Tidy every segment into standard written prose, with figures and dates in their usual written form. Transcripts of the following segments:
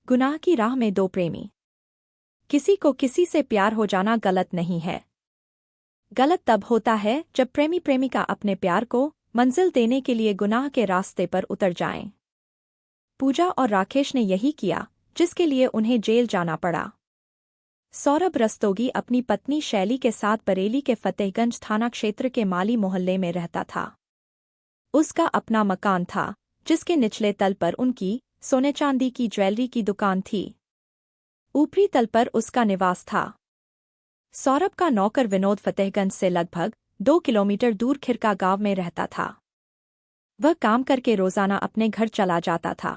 गुनाह की राह में दो प्रेमी। किसी को किसी से प्यार हो जाना गलत नहीं है। गलत तब होता है जब प्रेमी प्रेमिका अपने प्यार को मंजिल देने के लिए गुनाह के रास्ते पर उतर जाएं। पूजा और राकेश ने यही किया, जिसके लिए उन्हें जेल जाना पड़ा। सौरभ रस्तोगी अपनी पत्नी शैली के साथ बरेली के फतेहगंज थाना क्षेत्र के माली मोहल्ले में रहता था। उसका अपना मकान था, जिसके निचले तल पर उनकी सोने चांदी की ज्वेलरी की दुकान थी। ऊपरी तल पर उसका निवास था। सौरभ का नौकर विनोद फतेहगंज से लगभग 2 किलोमीटर दूर खिरका गांव में रहता था। वह काम करके रोजाना अपने घर चला जाता था।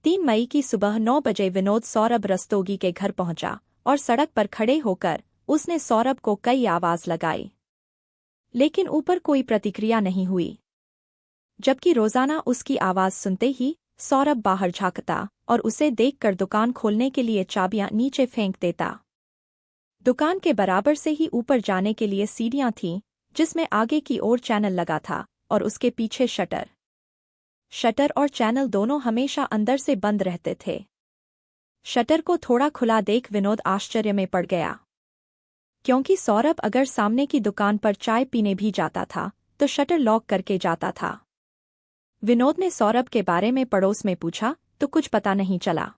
3 मई की सुबह 9 बजे विनोद सौरभ रस्तोगी के घर पहुंचा और सड़क पर खड़े होकर उसने सौरभ को कई आवाज लगाई, लेकिन ऊपर कोई प्रतिक्रिया नहीं हुई। जबकि रोजाना उसकी आवाज सुनते ही सौरभ बाहर झांकता और उसे देखकर दुकान खोलने के लिए चाबियां नीचे फेंक देता। दुकान के बराबर से ही ऊपर जाने के लिए सीढ़ियां थीं, जिसमें आगे की ओर चैनल लगा था और उसके पीछे शटर। शटर और चैनल दोनों हमेशा अंदर से बंद रहते थे। शटर को थोड़ा खुला देख विनोद आश्चर्य में पड़ गया, क्योंकि सौरभ अगर सामने की दुकान पर चाय पीने भी जाता था तो शटर लॉक करके जाता था। विनोद ने सौरभ के बारे में पड़ोस में पूछा तो कुछ पता नहीं चला।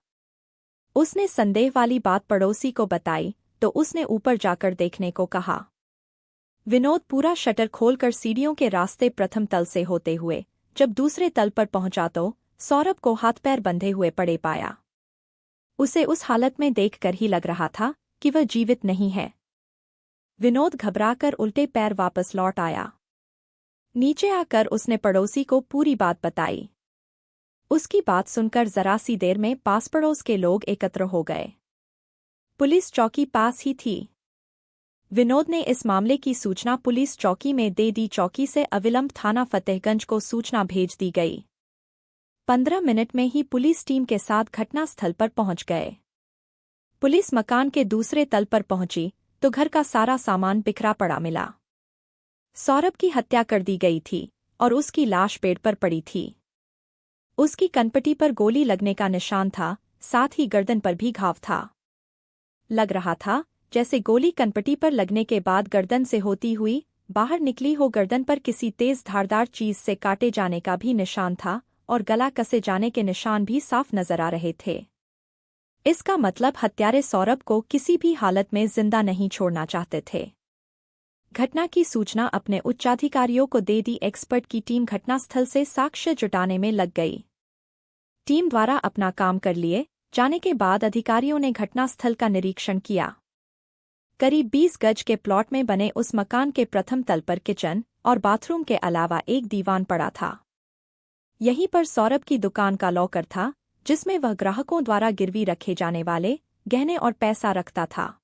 उसने संदेह वाली बात पड़ोसी को बताई तो उसने ऊपर जाकर देखने को कहा। विनोद पूरा शटर खोलकर सीढ़ियों के रास्ते प्रथम तल से होते हुए जब दूसरे तल पर पहुंचा तो सौरभ को हाथ पैर बंधे हुए पड़े पाया। उसे उस हालत में देखकर ही लग रहा था कि वह जीवित नहीं है। विनोद घबराकर उल्टे पैर वापस लौट आया। नीचे आकर उसने पड़ोसी को पूरी बात बताई। उसकी बात सुनकर जरा सी देर में पास पड़ोस के लोग एकत्र हो गए। पुलिस चौकी पास ही थी। विनोद ने इस मामले की सूचना पुलिस चौकी में दे दी। चौकी से अविलंब थाना फतेहगंज को सूचना भेज दी गई। 15 मिनट में ही पुलिस टीम के साथ घटनास्थल पर पहुंच गए। पुलिस मकान के दूसरे तल पर पहुंची तो घर का सारा सामान बिखरा पड़ा मिला। सौरभ की हत्या कर दी गई थी और उसकी लाश बेड पर पड़ी थी। उसकी कनपटी पर गोली लगने का निशान था, साथ ही गर्दन पर भी घाव था। लग रहा था जैसे गोली कनपटी पर लगने के बाद गर्दन से होती हुई बाहर निकली हो। गर्दन पर किसी तेज धारदार चीज से काटे जाने का भी निशान था और गला कसे जाने के निशान भी साफ नजर आ रहे थे। इसका मतलब हत्यारे सौरभ को किसी भी हालत में जिंदा नहीं छोड़ना चाहते थे। घटना की सूचना अपने उच्चाधिकारियों को दे दी। एक्सपर्ट की टीम घटनास्थल से साक्ष्य जुटाने में लग गई। टीम द्वारा अपना काम कर लिए जाने के बाद अधिकारियों ने घटनास्थल का निरीक्षण किया। करीब 20 गज के प्लॉट में बने उस मकान के प्रथम तल पर किचन और बाथरूम के अलावा एक दीवान पड़ा था। यहीं पर सौरभ की दुकान का लॉकर था, जिसमें वह ग्राहकों द्वारा गिरवी रखे जाने वाले गहने और पैसा रखता था।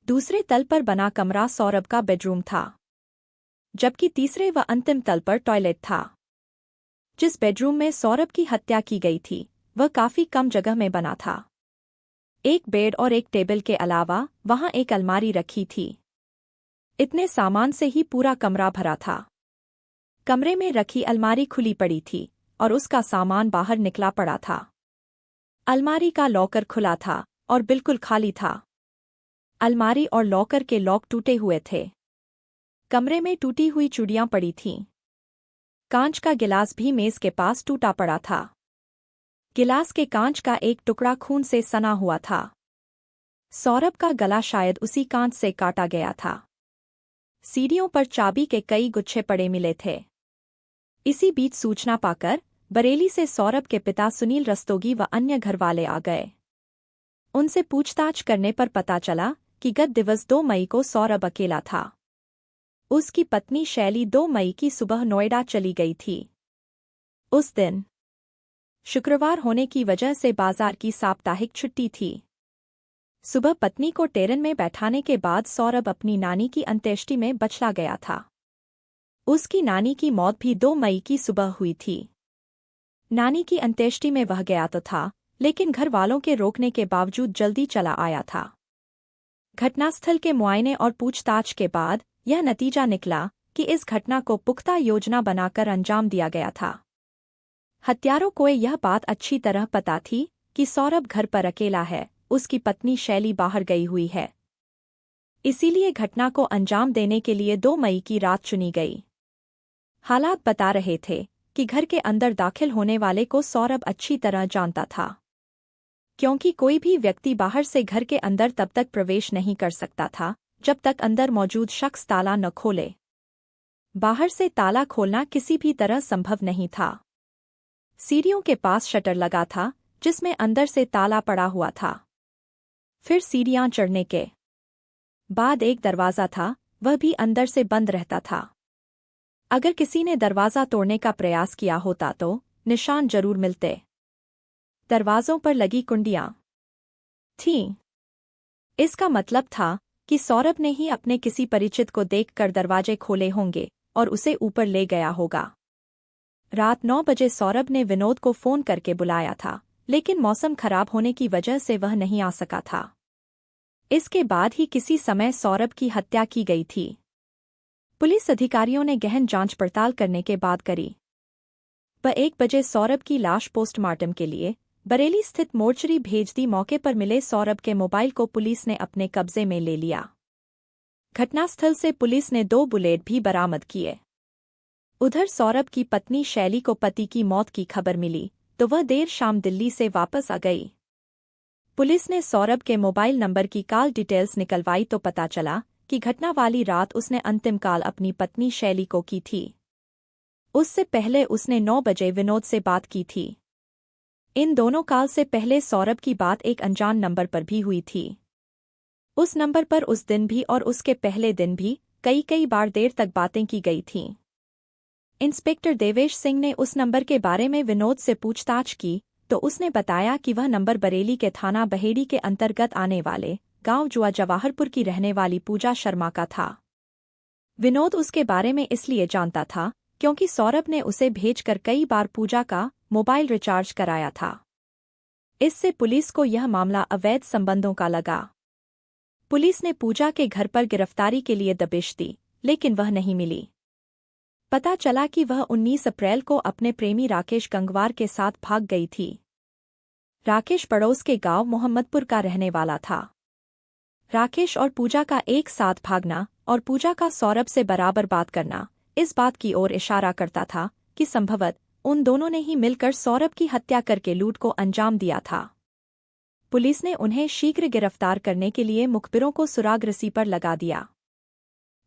दूसरे तल पर बना कमरा सौरभ का बेडरूम था, जबकि तीसरे व अंतिम तल पर टॉयलेट था। जिस बेडरूम में सौरभ की हत्या की गई थी वह काफी कम जगह में बना था। एक बेड और एक टेबल के अलावा वहां एक अलमारी रखी थी। इतने सामान से ही पूरा कमरा भरा था। कमरे में रखी अलमारी खुली पड़ी थी और उसका सामान बाहर निकला पड़ा था। अलमारी का लॉकर खुला था और बिल्कुल खाली था। अलमारी और लॉकर के लॉक टूटे हुए थे। कमरे में टूटी हुई चूड़ियां पड़ी थीं। कांच का गिलास भी मेज के पास टूटा पड़ा था। गिलास के कांच का एक टुकड़ा खून से सना हुआ था। सौरभ का गला शायद उसी कांच से काटा गया था। सीढ़ियों पर चाबी के कई गुच्छे पड़े मिले थे। इसी बीच सूचना पाकर बरेली से सौरभ के पिता सुनील रस्तोगी व अन्य घरवाले आ गए। उनसे पूछताछ करने पर पता चला कि गत दिवस 2 मई को सौरभ अकेला था। उसकी पत्नी शैली 2 मई की सुबह नोएडा चली गई थी। उस दिन शुक्रवार होने की वजह से बाजार की साप्ताहिक छुट्टी थी। सुबह पत्नी को टेरन में बैठाने के बाद सौरभ अपनी नानी की अंत्येष्टि में बचला गया था। उसकी नानी की मौत भी 2 मई की सुबह हुई थी। नानी की अंत्येष्टि में वह गया तो था, लेकिन घर वालों के रोकने के बावजूद जल्दी चला आया था। घटनास्थल के मुआयने और पूछताछ के बाद यह नतीजा निकला कि इस घटना को पुख्ता योजना बनाकर अंजाम दिया गया था। हत्यारों को यह बात अच्छी तरह पता थी कि सौरभ घर पर अकेला है, उसकी पत्नी शैली बाहर गई हुई है। इसीलिए घटना को अंजाम देने के लिए 2 मई की रात चुनी गई। हालात बता रहे थे कि घर के अंदर दाखिल होने वाले को सौरभ अच्छी तरह जानता था, क्योंकि कोई भी व्यक्ति बाहर से घर के अंदर तब तक प्रवेश नहीं कर सकता था जब तक अंदर मौजूद शख्स ताला न खोले। बाहर से ताला खोलना किसी भी तरह संभव नहीं था। सीढ़ियों के पास शटर लगा था जिसमें अंदर से ताला पड़ा हुआ था। फिर सीढ़ियां चढ़ने के बाद एक दरवाज़ा था, वह भी अंदर से बंद रहता था। अगर किसी ने दरवाज़ा तोड़ने का प्रयास किया होता तो निशान जरूर मिलते। दरवाज़ों पर लगी कुंडियां थीं। इसका मतलब था कि सौरभ ने ही अपने किसी परिचित को देखकर दरवाजे खोले होंगे और उसे ऊपर ले गया होगा। रात 9 बजे सौरभ ने विनोद को फ़ोन करके बुलाया था, लेकिन मौसम खराब होने की वजह से वह नहीं आ सका था। इसके बाद ही किसी समय सौरभ की हत्या की गई थी। पुलिस अधिकारियों ने गहन जांच पड़ताल करने के बाद करी। 1 बजे सौरभ की लाश पोस्टमार्टम के लिए बरेली स्थित मोर्चरी भेज दी। मौके पर मिले सौरभ के मोबाइल को पुलिस ने अपने कब्जे में ले लिया। घटनास्थल से पुलिस ने 2 बुलेट भी बरामद किए। उधर सौरभ की पत्नी शैली को पति की मौत की खबर मिली तो वह देर शाम दिल्ली से वापस आ गई। पुलिस ने सौरभ के मोबाइल नंबर की कॉल डिटेल्स निकलवाई तो पता चला कि घटना वाली रात उसने अंतिम कॉल अपनी पत्नी शैली को की थी। उससे पहले उसने 9 बजे विनोद से बात की थी। इन दोनों कॉल से पहले सौरभ की बात एक अनजान नंबर पर भी हुई थी। उस नंबर पर उस दिन भी और उसके पहले दिन भी कई बार देर तक बातें की गई थीं। इंस्पेक्टर देवेश सिंह ने उस नंबर के बारे में विनोद से पूछताछ की तो उसने बताया कि वह नंबर बरेली के थाना बहेड़ी के अंतर्गत आने वाले गांव जुआ जवाहरपुर की रहने वाली पूजा शर्मा का था। विनोद उसके बारे में इसलिए जानता था क्योंकि सौरभ ने उसे भेजकर कई बार पूजा का मोबाइल रिचार्ज कराया था। इससे पुलिस को यह मामला अवैध संबंधों का लगा। पुलिस ने पूजा के घर पर गिरफ्तारी के लिए दबिश दी, लेकिन वह नहीं मिली। पता चला कि वह 19 अप्रैल को अपने प्रेमी राकेश गंगवार के साथ भाग गई थी। राकेश पड़ोस के गांव मोहम्मदपुर का रहने वाला था। राकेश और पूजा का एक साथ भागना और पूजा का सौरभ से बराबर बात करना इस बात की ओर इशारा करता था कि संभवतः उन दोनों ने ही मिलकर सौरभ की हत्या करके लूट को अंजाम दिया था। पुलिस ने उन्हें शीघ्र गिरफ्तार करने के लिए मुखबिरों को सुराग रस्सी पर लगा दिया।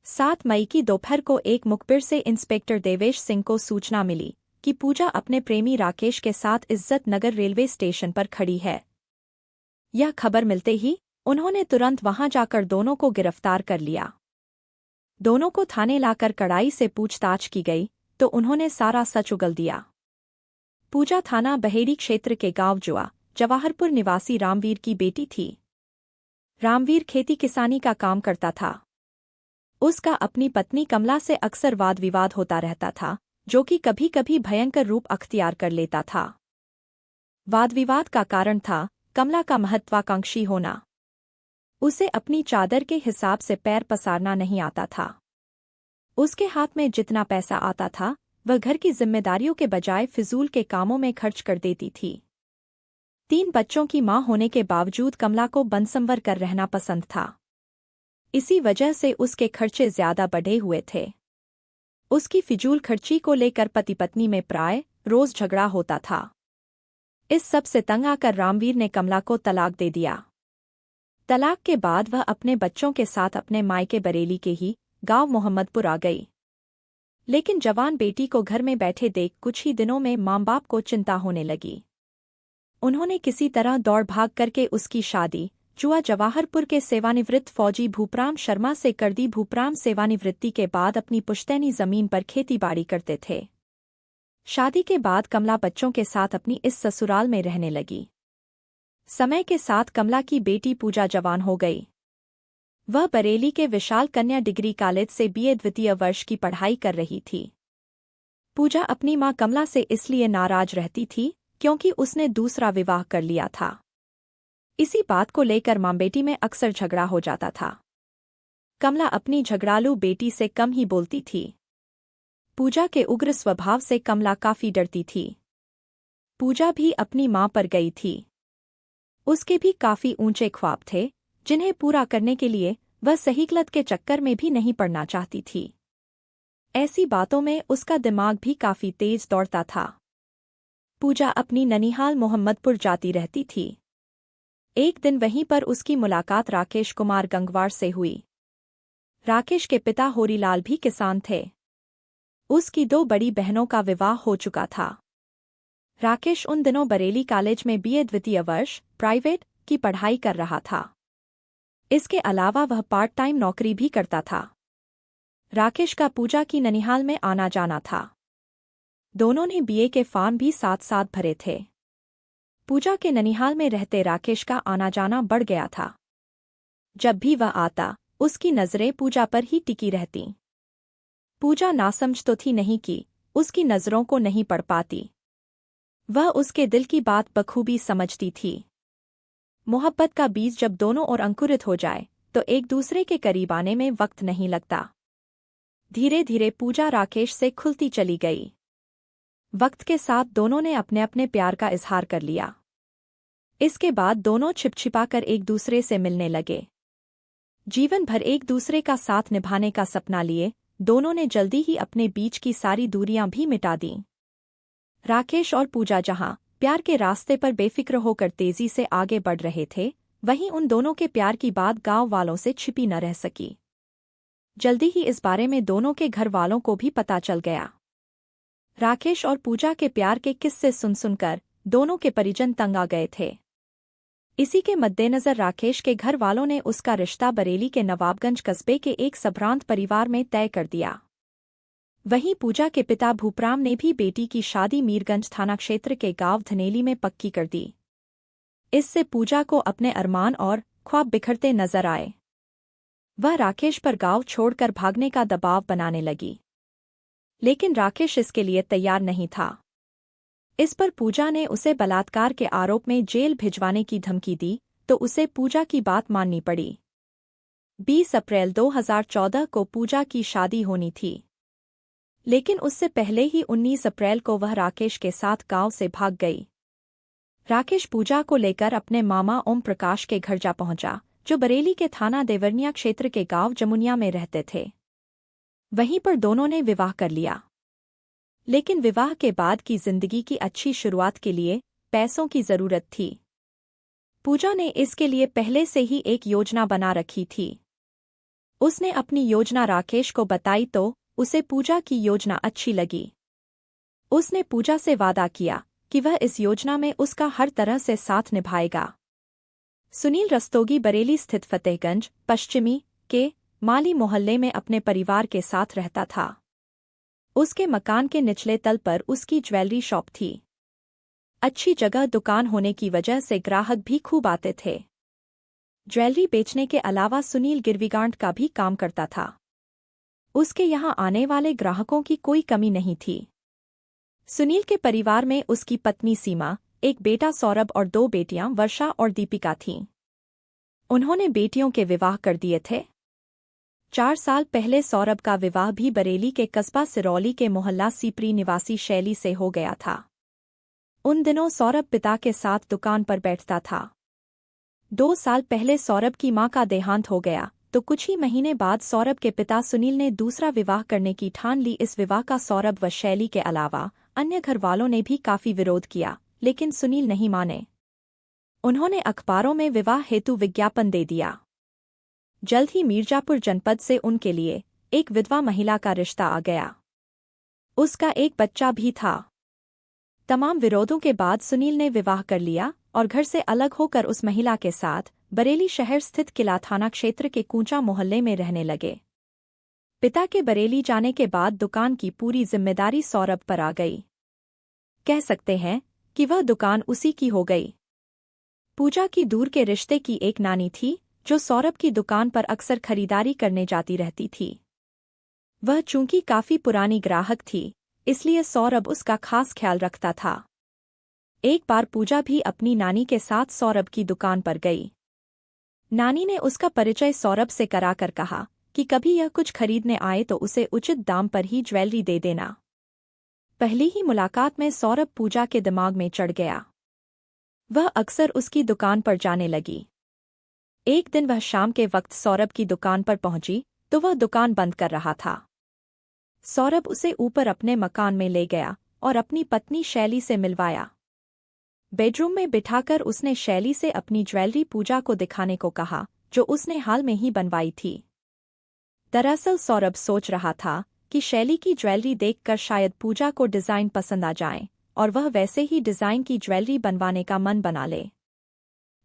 7 मई की दोपहर को एक मुखबिर से इंस्पेक्टर देवेश सिंह को सूचना मिली कि पूजा अपने प्रेमी राकेश के साथ इज्जत नगर रेलवे स्टेशन पर खड़ी है। यह खबर मिलते ही उन्होंने तुरंत वहां जाकर दोनों को गिरफ्तार कर लिया। दोनों को थाने लाकर कड़ाई से पूछताछ की गई तो उन्होंने सारा सच उगल दिया। पूजा थाना बहेड़ी क्षेत्र के गांव जुआ जवाहरपुर निवासी रामवीर की बेटी थी। रामवीर खेती किसानी का काम करता था। उसका अपनी पत्नी कमला से अक्सर वाद विवाद होता रहता था, जो कि कभी कभी भयंकर रूप अख्तियार कर लेता था। वाद विवाद का कारण था कमला का महत्वाकांक्षी होना। उसे अपनी चादर के हिसाब से पैर पसारना नहीं आता था। उसके हाथ में जितना पैसा आता था वह घर की जिम्मेदारियों के बजाय फिजूल के कामों में खर्च कर देती थी। 3 बच्चों की मां होने के बावजूद कमला को बनसंवर कर रहना पसंद था। इसी वजह से उसके खर्चे ज्यादा बढ़े हुए थे। उसकी फिजूल खर्ची को लेकर पति पत्नी में प्राय रोज झगड़ा होता था। इस सब से तंग आकर रामवीर ने कमला को तलाक दे दिया। तलाक के बाद वह अपने बच्चों के साथ अपने मायके बरेली के ही गांव मोहम्मदपुर आ गई। लेकिन जवान बेटी को घर में बैठे देख कुछ ही दिनों में माँ बाप को चिंता होने लगी। उन्होंने किसी तरह दौड़ भाग करके उसकी शादी जुआ जवाहरपुर के सेवानिवृत्त फौजी भूपराम शर्मा से कर दी। भूपराम सेवानिवृत्ति के बाद अपनी पुश्तैनी जमीन पर खेतीबाड़ी करते थे। शादी के बाद कमला बच्चों के साथ अपनी इस ससुराल में रहने लगी। समय के साथ कमला की बेटी पूजा जवान हो गई। वह बरेली के विशाल कन्या डिग्री कॉलेज से बीए द्वितीय वर्ष की पढ़ाई कर रही थी। पूजा अपनी मां कमला से इसलिए नाराज रहती थी क्योंकि उसने दूसरा विवाह कर लिया था। इसी बात को लेकर मां बेटी में अक्सर झगड़ा हो जाता था। कमला अपनी झगड़ालू बेटी से कम ही बोलती थी। पूजा के उग्र स्वभाव से कमला काफी डरती थी। पूजा भी अपनी मां पर गई थी। उसके भी काफी ऊंचे ख्वाब थे, जिन्हें पूरा करने के लिए वह सही गलत के चक्कर में भी नहीं पड़ना चाहती थी। ऐसी बातों में उसका दिमाग भी काफी तेज दौड़ता था। पूजा अपनी ननिहाल मोहम्मदपुर जाती रहती थी। एक दिन वहीं पर उसकी मुलाकात राकेश कुमार गंगवार से हुई। राकेश के पिता होरीलाल भी किसान थे। उसकी 2 बड़ी बहनों का विवाह हो चुका था। राकेश उन दिनों बरेली कॉलेज में बीए द्वितीय वर्ष प्राइवेट की पढ़ाई कर रहा था। इसके अलावा वह पार्ट टाइम नौकरी भी करता था। राकेश का पूजा की ननिहाल में आना जाना था। दोनों ने बीए के फॉर्म भी साथ साथ भरे थे। पूजा के ननिहाल में रहते राकेश का आना जाना बढ़ गया था। जब भी वह आता, उसकी नजरें पूजा पर ही टिकी रहतीं। पूजा नासमझ तो थी नहीं कि उसकी नजरों को नहीं पढ़ पाती। वह उसके दिल की बात बखूबी समझती थी। मोहब्बत का बीज जब दोनों ओर अंकुरित हो जाए तो एक दूसरे के करीब आने में वक्त नहीं लगता। धीरे धीरे पूजा राकेश से खुलती चली गई। वक्त के साथ दोनों ने अपने अपने प्यार का इजहार कर लिया। इसके बाद दोनों छिपछिपाकर एक दूसरे से मिलने लगे। जीवन भर एक दूसरे का साथ निभाने का सपना लिए दोनों ने जल्दी ही अपने बीच की सारी दूरियां भी मिटा दीं। राकेश और पूजा जहां प्यार के रास्ते पर बेफिक्र होकर तेजी से आगे बढ़ रहे थे, वहीं उन दोनों के प्यार की बात गांव वालों से छिपी न रह सकी। जल्दी ही इस बारे में दोनों के घर वालों को भी पता चल गया। राकेश और पूजा के प्यार के किस्से सुनकर दोनों के परिजन तंग आ गए थे। इसी के मद्देनजर राकेश के घर वालों ने उसका रिश्ता बरेली के नवाबगंज कस्बे के एक संभ्रांत परिवार में तय कर दिया। वहीं पूजा के पिता भूपराम ने भी बेटी की शादी मीरगंज थाना क्षेत्र के गांव धनेली में पक्की कर दी। इससे पूजा को अपने अरमान और ख्वाब बिखरते नजर आए। वह राकेश पर गांव छोड़कर भागने का दबाव बनाने लगी, लेकिन राकेश इसके लिए तैयार नहीं था। इस पर पूजा ने उसे बलात्कार के आरोप में जेल भिजवाने की धमकी दी, तो उसे पूजा की बात माननी पड़ी। 20 अप्रैल 2014 को पूजा की शादी होनी थी, लेकिन उससे पहले ही 19 अप्रैल को वह राकेश के साथ गांव से भाग गई। राकेश पूजा को लेकर अपने मामा ओम प्रकाश के घर जा पहुंचा, जो बरेली के थाना देवरनिया क्षेत्र के गांव जमुनिया में रहते थे। वहीं पर दोनों ने विवाह कर लिया। लेकिन विवाह के बाद की जिंदगी की अच्छी शुरुआत के लिए पैसों की जरूरत थी। पूजा ने इसके लिए पहले से ही एक योजना बना रखी थी। उसने अपनी योजना राकेश को बताई तो उसे पूजा की योजना अच्छी लगी। उसने पूजा से वादा किया कि वह इस योजना में उसका हर तरह से साथ निभाएगा। सुनील रस्तोगी बरेली स्थित फतेहगंज पश्चिमी के माली मोहल्ले में अपने परिवार के साथ रहता था। उसके मकान के निचले तल पर उसकी ज्वेलरी शॉप थी। अच्छी जगह दुकान होने की वजह से ग्राहक भी खूब आते थे। ज्वेलरी बेचने के अलावा सुनील गिरवीगांठ का भी काम करता था। उसके यहाँ आने वाले ग्राहकों की कोई कमी नहीं थी। सुनील के परिवार में उसकी पत्नी सीमा, एक बेटा सौरभ और 2 बेटियां वर्षा और दीपिका थीं। उन्होंने बेटियों के विवाह कर दिए थे। 4 साल पहले सौरभ का विवाह भी बरेली के कस्बा सिरौली के मोहल्ला सीपरी निवासी शैली से हो गया था। उन दिनों सौरभ पिता के साथ दुकान पर बैठता था। 2 साल पहले सौरभ की मां का देहांत हो गया, तो कुछ ही महीने बाद सौरभ के पिता सुनील ने दूसरा विवाह करने की ठान ली। इस विवाह का सौरभ व शैली के अलावा अन्य घर वालों ने भी काफी विरोध किया, लेकिन सुनील नहीं माने। उन्होंने अखबारों में विवाह हेतु विज्ञापन दे दिया। जल्द ही मिर्जापुर जनपद से उनके लिए एक विधवा महिला का रिश्ता आ गया। उसका एक बच्चा भी था। तमाम विरोधों के बाद सुनील ने विवाह कर लिया और घर से अलग होकर उस महिला के साथ बरेली शहर स्थित किला थाना क्षेत्र के कूंचा मोहल्ले में रहने लगे। पिता के बरेली जाने के बाद दुकान की पूरी जिम्मेदारी सौरभ पर आ गई। कह सकते हैं कि वह दुकान उसी की हो गई। पूजा की दूर के रिश्ते की एक नानी थी, जो सौरभ की दुकान पर अक्सर खरीदारी करने जाती रहती थी। वह चूंकि काफी पुरानी ग्राहक थी, इसलिए सौरभ उसका खास ख्याल रखता था। एक बार पूजा भी अपनी नानी के साथ सौरभ की दुकान पर गई। नानी ने उसका परिचय सौरभ से कराकर कहा कि कभी यह कुछ खरीदने आए तो उसे उचित दाम पर ही ज्वेलरी दे देना। पहली ही मुलाकात में सौरभ पूजा के दिमाग में चढ़ गया। वह अक्सर उसकी दुकान पर जाने लगी। एक दिन वह शाम के वक्त सौरभ की दुकान पर पहुंची तो वह दुकान बंद कर रहा था। सौरभ उसे ऊपर अपने मकान में ले गया और अपनी पत्नी शैली से मिलवाया। बेडरूम में बिठाकर उसने शैली से अपनी ज्वेलरी पूजा को दिखाने को कहा, जो उसने हाल में ही बनवाई थी। दरअसल सौरभ सोच रहा था कि शैली की ज्वेलरी देखकर शायद पूजा को डिज़ाइन पसंद आ जाए और वह वैसे ही डिज़ाइन की ज्वेलरी बनवाने का मन बना ले।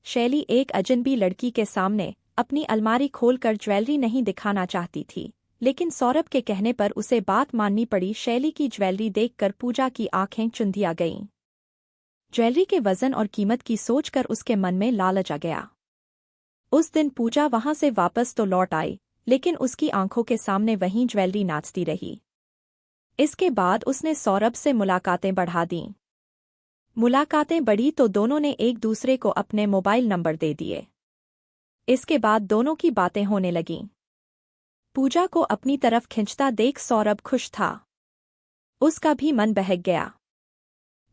शैली एक अजनबी लड़की के सामने अपनी अलमारी खोलकर ज्वेलरी नहीं दिखाना चाहती थी, लेकिन सौरभ के कहने पर उसे बात माननी पड़ी। शैली की ज्वेलरी देखकर पूजा की आंखें चुंधिया गईं। ज्वेलरी के वजन और कीमत की सोचकर उसके मन में लालच आ गया। उस दिन पूजा वहां से वापस तो लौट आई, लेकिन उसकी आंखों के सामने वहीं ज्वेलरी नाचती रही। इसके बाद उसने सौरभ से मुलाकातें बढ़ा दीं। मुलाकातें बढ़ी तो दोनों ने एक दूसरे को अपने मोबाइल नंबर दे दिए। इसके बाद दोनों की बातें होने लगीं। पूजा को अपनी तरफ खिंचता देख सौरभ खुश था। उसका भी मन बहक गया।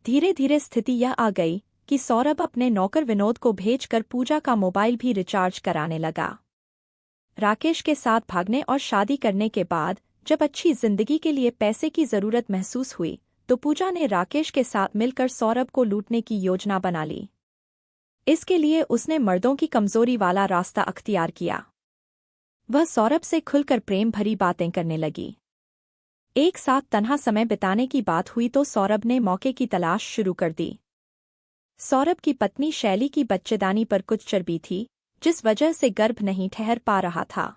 धीरे धीरे स्थिति यह आ गई कि सौरभ अपने नौकर विनोद को भेजकर पूजा का मोबाइल भी रिचार्ज कराने लगा। राकेश के साथ भागने और शादी करने के बाद जब अच्छी जिंदगी के लिए पैसे की जरूरत महसूस हुई तो पूजा ने राकेश के साथ मिलकर सौरभ को लूटने की योजना बना ली। इसके लिए उसने मर्दों की कमजोरी वाला रास्ता अख्तियार किया। वह सौरभ से खुलकर प्रेम भरी बातें करने लगी। एक साथ तन्हा समय बिताने की बात हुई तो सौरभ ने मौके की तलाश शुरू कर दी। सौरभ की पत्नी शैली की बच्चेदानी पर कुछ चर्बी थी, जिस वजह से गर्भ नहीं ठहर पा रहा था।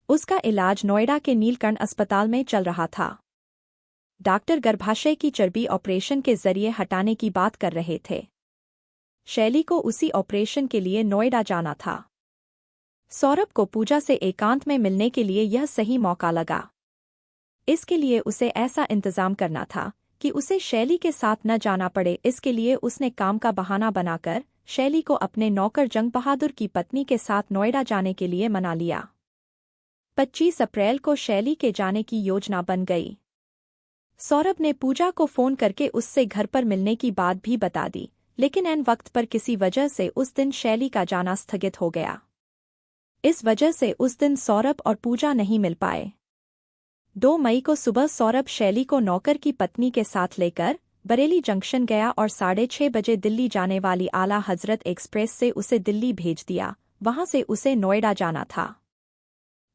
उसका इलाज नोएडा के नीलकंठ अस्पताल में चल रहा था। डॉक्टर गर्भाशय की चर्बी ऑपरेशन के जरिए हटाने की बात कर रहे थे। शैली को उसी ऑपरेशन के लिए नोएडा जाना था। सौरभ को पूजा से एकांत में मिलने के लिए यह सही मौका लगा। इसके लिए उसे ऐसा इंतजाम करना था कि उसे शैली के साथ न जाना पड़े। इसके लिए उसने काम का बहाना बनाकर शैली को अपने नौकर जंग बहादुर की पत्नी के साथ नोएडा जाने के लिए मना लिया। 25 अप्रैल को शैली के जाने की योजना बन गई। सौरभ ने पूजा को फोन करके उससे घर पर मिलने की बात भी बता दी, लेकिन ऐन वक्त पर किसी वजह से उस दिन शैली का जाना स्थगित हो गया। इस वजह से उस दिन सौरभ और पूजा नहीं मिल पाए। 2 मई को सुबह सौरभ शैली को नौकर की पत्नी के साथ लेकर बरेली जंक्शन गया और 6:30 बजे दिल्ली जाने वाली आला हजरत एक्सप्रेस से उसे दिल्ली भेज दिया। वहां से उसे नोएडा जाना था।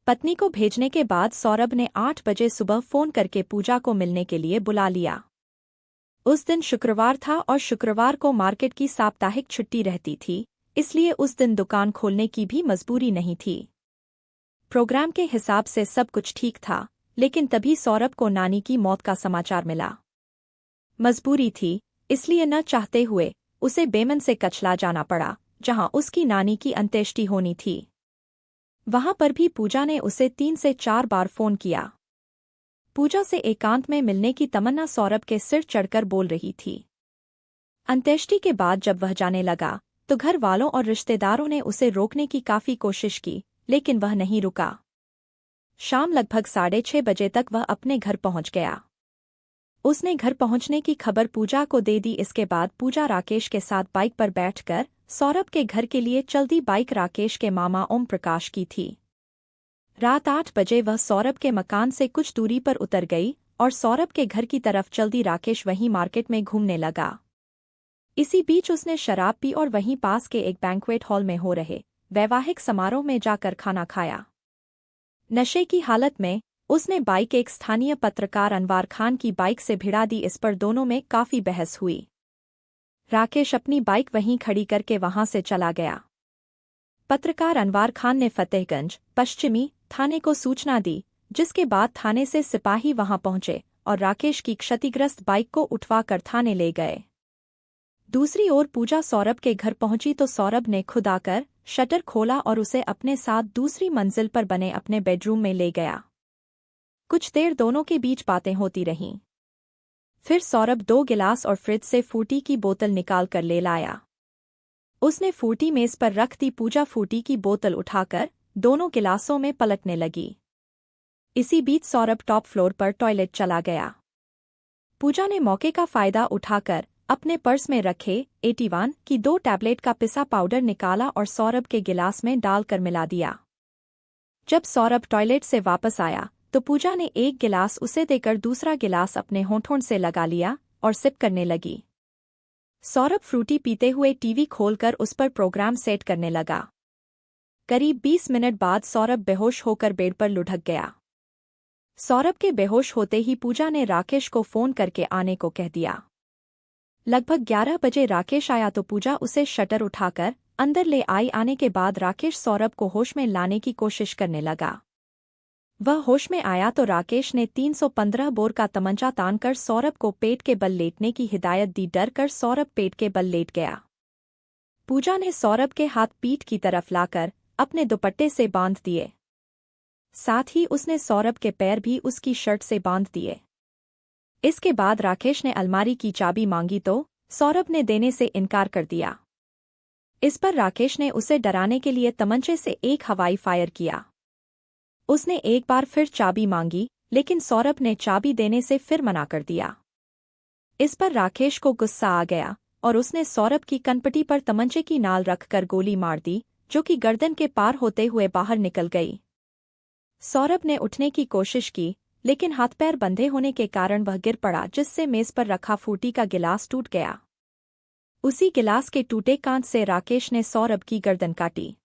पत्नी को भेजने के बाद सौरभ ने 8 बजे सुबह फोन करके पूजा को मिलने के लिए बुला लिया। उस दिन शुक्रवार था और शुक्रवार को मार्केट की साप्ताहिक छुट्टी रहती थी, इसलिए उस दिन दुकान खोलने की भी मजबूरी नहीं थी। प्रोग्राम के हिसाब से सब कुछ ठीक था, लेकिन तभी सौरभ को नानी की मौत का समाचार मिला। मजबूरी थी, इसलिए न चाहते हुए उसे बेमन से कचला जाना पड़ा, जहां उसकी नानी की अंत्येष्टि होनी थी। वहां पर भी पूजा ने उसे 3 से 4 बार फोन किया। पूजा से एकांत में मिलने की तमन्ना सौरभ के सिर चढ़कर बोल रही थी। अंत्येष्टि के बाद जब वह जाने लगा तो घर वालों और रिश्तेदारों ने उसे रोकने की काफी कोशिश की, लेकिन वह नहीं रुका। शाम लगभग 6:30 बजे तक वह अपने घर पहुंच गया। उसने घर पहुंचने की खबर पूजा को दे दी। इसके बाद पूजा राकेश के साथ बाइक पर बैठकर सौरभ के घर के लिए चल दी। बाइक राकेश के मामा ओम प्रकाश की थी। रात 8 बजे वह सौरभ के मकान से कुछ दूरी पर उतर गई और सौरभ के घर की तरफ चल दी। राकेश वहीं मार्केट में घूमने लगा। इसी बीच उसने शराब पी और वहीं पास के एक बैंक्वेट हॉल में हो रहे वैवाहिक समारोह में जाकर खाना खाया। नशे की हालत में उसने बाइक एक स्थानीय पत्रकार अनवार खान की बाइक से भिड़ा दी। इस पर दोनों में काफी बहस हुई। राकेश अपनी बाइक वहीं खड़ी करके वहां से चला गया। पत्रकार अनवार खान ने फतेहगंज पश्चिमी थाने को सूचना दी, जिसके बाद थाने से सिपाही वहां पहुंचे और राकेश की क्षतिग्रस्त बाइक को उठवाकर थाने ले गए। दूसरी ओर पूजा सौरभ के घर पहुंची तो सौरभ ने खुद आकर शटर खोला और उसे अपने साथ दूसरी मंजिल पर बने अपने बेडरूम में ले गया। कुछ देर दोनों के बीच बातें होती रहीं। फिर सौरभ 2 गिलास और फ्रिज से फ्रूटी की बोतल निकाल कर ले लाया। उसने फ्रूटी मेज पर रख दी। पूजा फ्रूटी की बोतल उठाकर दोनों गिलासों में पलटने लगी। इसी बीच सौरभ टॉप फ्लोर पर टॉयलेट चला गया। पूजा ने मौके का फायदा उठाकर अपने पर्स में रखे 81 की 2 टैबलेट का पिसा पाउडर निकाला और सौरभ के गिलास में डालकर मिला दिया। जब सौरभ टॉयलेट से वापस आया तो पूजा ने एक गिलास उसे देकर दूसरा गिलास अपने होंठों से लगा लिया और सिप करने लगी। सौरभ फ्रूटी पीते हुए टीवी खोलकर उस पर प्रोग्राम सेट करने लगा। करीब 20 मिनट बाद सौरभ बेहोश होकर बेड पर लुढ़क गया। सौरभ के बेहोश होते ही पूजा ने राकेश को फोन करके आने को कह दिया। लगभग 11 बजे राकेश आया तो पूजा उसे शटर उठाकर अंदर ले आई। आने के बाद राकेश सौरभ को होश में लाने की कोशिश करने लगा। वह होश में आया तो राकेश ने 315 बोर का तमंचा तानकर सौरभ को पेट के बल लेटने की हिदायत दी। डर कर सौरभ पेट के बल लेट गया। पूजा ने सौरभ के हाथ पीठ की तरफ लाकर अपने दुपट्टे से बांध दिए। साथ ही उसने सौरभ के पैर भी उसकी शर्ट से बांध दिए। इसके बाद राकेश ने अलमारी की चाबी मांगी तो सौरभ ने देने से इनकार कर दिया। इस पर राकेश ने उसे डराने के लिए तमंचे से एक हवाई फायर किया। उसने एक बार फिर चाबी मांगी लेकिन सौरभ ने चाबी देने से फिर मना कर दिया। इस पर राकेश को गुस्सा आ गया और उसने सौरभ की कनपटी पर तमंचे की नाल रखकर गोली मार दी, जो कि गर्दन के पार होते हुए बाहर निकल गई। सौरभ ने उठने की कोशिश की लेकिन हाथ पैर बंधे होने के कारण वह गिर पड़ा, जिससे मेज पर रखा फ्रूटी का गिलास टूट गया। उसी गिलास के टूटे कांच से राकेश ने सौरभ की गर्दन काटी।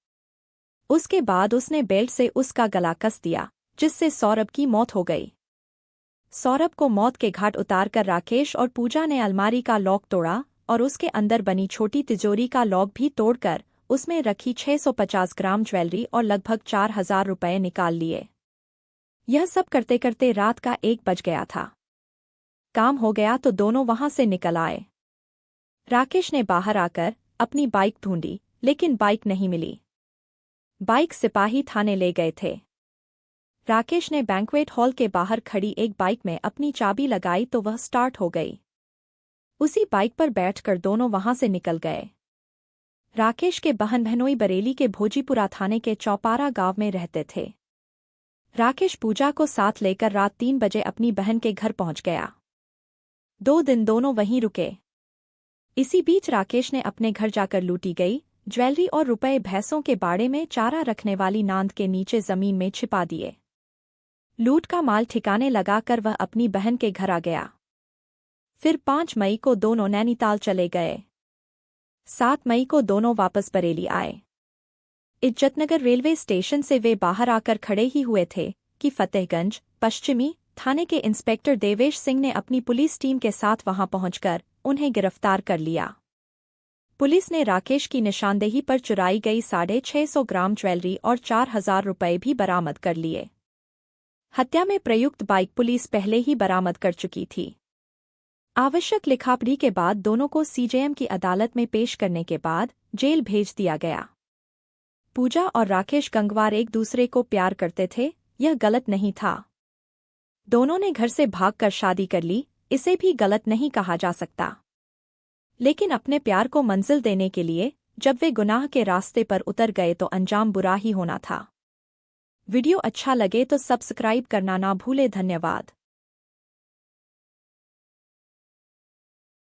उसके बाद उसने बेल्ट से उसका गला कस दिया, जिससे सौरभ की मौत हो गई। सौरभ को मौत के घाट उतारकर राकेश और पूजा ने अलमारी का लॉक तोड़ा और उसके अंदर बनी छोटी तिजोरी का लॉक भी तोड़कर उसमें रखी 650 ग्राम ज्वेलरी और लगभग 4000 रुपये निकाल लिए। यह सब करते करते रात का 1 बज गया था। काम हो गया तो दोनों वहां से निकल आए। राकेश ने बाहर आकर अपनी बाइक ढूंढी लेकिन बाइक नहीं मिली। बाइक सिपाही थाने ले गए थे। राकेश ने बैंक्वेट हॉल के बाहर खड़ी एक बाइक में अपनी चाबी लगाई तो वह स्टार्ट हो गई। उसी बाइक पर बैठकर दोनों वहां से निकल गए। राकेश के बहन बहनोई बरेली के भोजीपुरा थाने के चौपारा गांव में रहते थे। राकेश पूजा को साथ लेकर रात 3 बजे अपनी बहन के घर पहुंच गया। 2 दिन दोनों वहीं रुके। इसी बीच राकेश ने अपने घर जाकर लूटी गई ज्वेलरी और रुपए भैंसों के बाड़े में चारा रखने वाली नांद के नीचे जमीन में छिपा दिए। लूट का माल ठिकाने लगाकर वह अपनी बहन के घर आ गया। फिर 5 मई को दोनों नैनीताल चले गए। 7 मई को दोनों वापस बरेली आए। इज्जतनगर रेलवे स्टेशन से वे बाहर आकर खड़े ही हुए थे कि फतेहगंज पश्चिमी थाने के इंस्पेक्टर देवेश सिंह ने अपनी पुलिस टीम के साथ वहां पहुंचकर उन्हें गिरफ्तार कर लिया। पुलिस ने राकेश की निशानदेही पर चुराई गई 650 ग्राम ज्वेलरी और 4000 रुपये भी बरामद कर लिए। हत्या में प्रयुक्त बाइक पुलिस पहले ही बरामद कर चुकी थी। आवश्यक लिखापढ़ी के बाद दोनों को सीजेएम की अदालत में पेश करने के बाद जेल भेज दिया गया। पूजा और राकेश गंगवार एक दूसरे को प्यार करते थे, यह गलत नहीं था। दोनों ने घर से भागकर शादी कर ली, इसे भी गलत नहीं कहा जा सकता। लेकिन अपने प्यार को मंजिल देने के लिए जब वे गुनाह के रास्ते पर उतर गए तो अंजाम बुरा ही होना था। वीडियो अच्छा लगे तो सब्सक्राइब करना ना भूले। धन्यवाद।